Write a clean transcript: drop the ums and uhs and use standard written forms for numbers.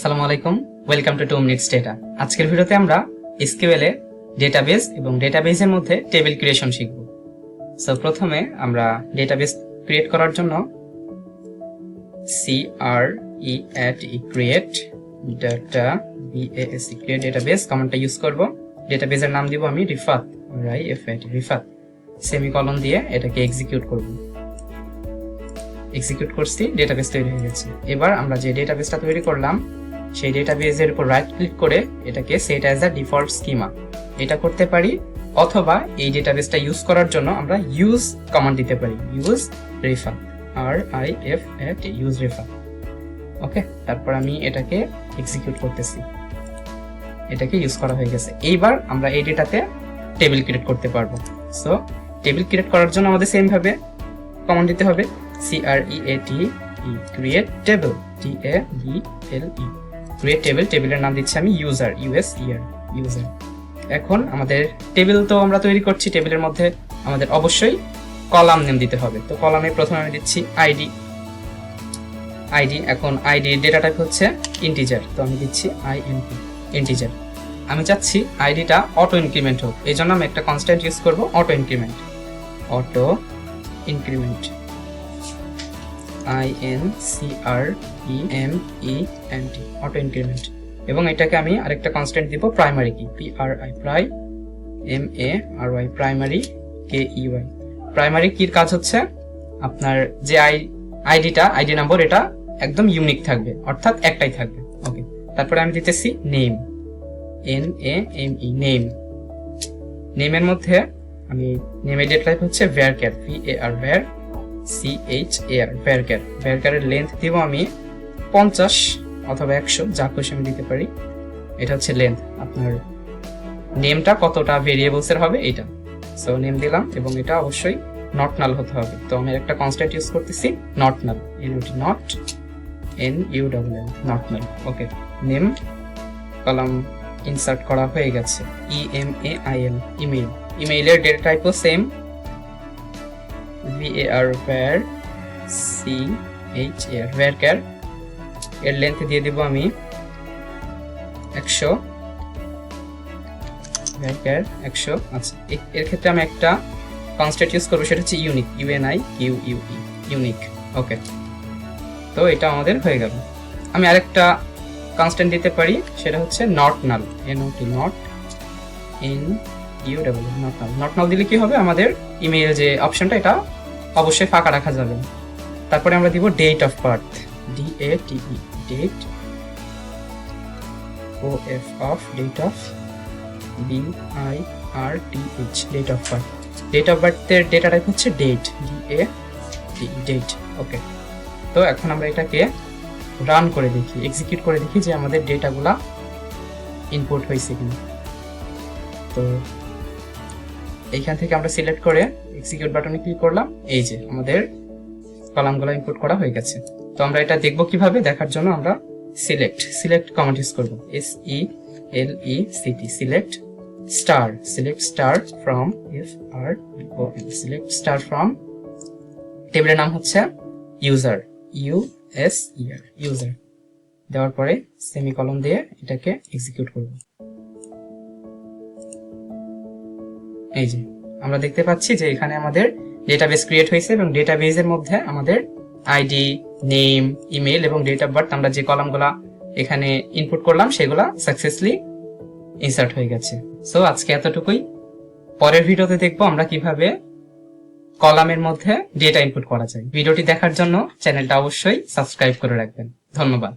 আসসালামু আলাইকুম, welcome to 2 minutes data. আজকের ভিডিওতে আমরা এসকিউএল এ ডেটাবেস এবং ডেটাবেসের মধ্যে টেবিল ক্রিয়েশন শিখব। সো প্রথমে আমরা ডেটাবেস ক্রিয়েট করার জন্য ক্রিয়েট ডেটাবেস কমান্ডটা ইউজ করব। ডেটাবেসের নাম দিব আমি রিফাত, রিফাত, সেমিকলন দিয়ে এটাকে এক্সিকিউট করব। এক্সিকিউট করছি, ডেটাবেস তৈরি হয়ে গেছে। এবার আমরা যে ডেটাবেসটা তৈরি করলাম সেই ডেটাবেসের উপর রাইট ক্লিক করে এটাকে set as a default schema এটা করতে পারি, অথবা এই ডেটাবেসটা ইউজ করার জন্য আমরা ইউজ কমান্ড দিতে পারি, ইউজ রিফাত, ইউজ রিফাত। ওকে, তারপর আমি এটাকে এক্সিকিউট করতেছি, এটাকে ইউজ করা হয়ে গেছে। এইবার আমরা এই ডেটাতে টেবিল ক্রিয়েট করতে পারবো। সো টেবিল ক্রিয়েট করার জন্য আমাদের সেম ভাবে কমান্ড দিতে হবে ক্রিয়েট টেবল, ক্রিয়েট টেবিল। টেবিলের নাম দিচ্ছি আমি ইউজার, ইউজার। এখন আমাদের টেবিল তো আমরা তৈরি করছি, টেবিলের মধ্যে আমাদের অবশ্যই কলাম নেম দিতে হবে। তো কলামে প্রথমে আমি দিচ্ছি আইডি। এখন আইডির ডেটা টাইপ হচ্ছে ইন্টিজার, তো আমি দিচ্ছি ইন্টিজার। আমি চাচ্ছি আইডিটা অটো ইনক্রিমেন্ট হোক, এই জন্য আমি একটা কনস্ট্যান্ট ইউজ করব, auto increment, auto increment, auto increment. এবং এটাকে আমি আরেকটা কনস্ট্যান্ট দিব প্রাইমারি কি, প্রাইমারি KEY। প্রাইমারি কির কাজ হচ্ছে আপনার যে আইডি নাম্বার এটা একদম ইউনিক থাকবে, অর্থাৎ একটাই থাকবে। ওকে, তারপরে আমি দিতেছি নেম, নেম। নেমের মধ্যে আমি নেমের ডেটা টাইপ হচ্ছে varchar, varchar এর লেন্থ দিব আমি 50 অথবা 100, যা খুশি আমি দিতে পারি। এটা হচ্ছে লেন্থ, আপনার নেমটা কতটা ভেরিয়েবলস এর হবে এটা। সো নেম দিলাম, এবং এটা অবশ্যই নট নাল হতে হবে। তো আমি একটা কনস্ট্যান্ট ইউজ করতেছি not null, not null. Okay, name column insert করা হয়ে গেছে। EMAIL, email. ইমেইলের ডেটা টাইপও সেম, varchar। এর লেন্থ দিয়ে দিব আমি 100, varchar 100। আচ্ছা, এর ক্ষেত্রে আমি একটা কনস্ট্যান্ট ইউজ করবো, সেটা হচ্ছে ইউনিক, ইউনিক। ওকে, তো এটা আমাদের হয়ে গেল। আমি আরেকটা কনস্ট্যান্ট দিতে পারি, সেটা হচ্ছে নট নাল, নট নাল দিলে কি হবে, আমাদের ইমেইল যে অপশনটা এটা অবশ্যই ফাঁকা রাখা যাবে। তারপরে আমরা দিব date of birth, DATE, date, date of BIRTH, date of birth. Date of বার্থের ডেটা টাইপ হচ্ছে ডেট, ডেট। ওকে, তো এখন আমরা এটাকে রান করে দেখি, এক্সিকিউট করে দেখি যে আমাদের ডেটাগুলা ইনপুট হয়েছে কিনা। তো এইখান থেকে আমরা সিলেক্ট করে এক্সিকিউট বাটনে ক্লিক করলাম, এই যে আমাদের কলামগুলো ইনপুট করা হয়ে গেছে। তো আমরা এটা দেখব কিভাবে, দেখার জন্য আমরা সিলেক্ট কমান্ড ইউজ করব, SELECT, select star from, select star from. টেবিলের নাম হচ্ছে ইউজার, ইউজার। দেওয়ার পরে সেমিকলন দিয়ে এটাকে এক্সিকিউট করব। এই যে আমরা দেখতে পাচ্ছি যে এখানে আমাদের ডেটাবেস ক্রিয়েট হয়েছে, এবং ডেটাবেসের মধ্যে আমাদের আইডি, নেম, ইমেল এবং ডেট অফ বার্থ আমরা যে কলামগুলা এখানে ইনপুট করলাম সেগুলা সাকসেসফুলি ইনসার্ট হয়ে গেছে। সো আজকে এতটুকুই। পরের ভিডিওতে দেখবো আমরা কিভাবে কলামের মধ্যে ডেটা ইনপুট করা যায়। ভিডিওটি দেখার জন্য চ্যানেলটা অবশ্যই সাবস্ক্রাইব করে রাখবেন। ধন্যবাদ।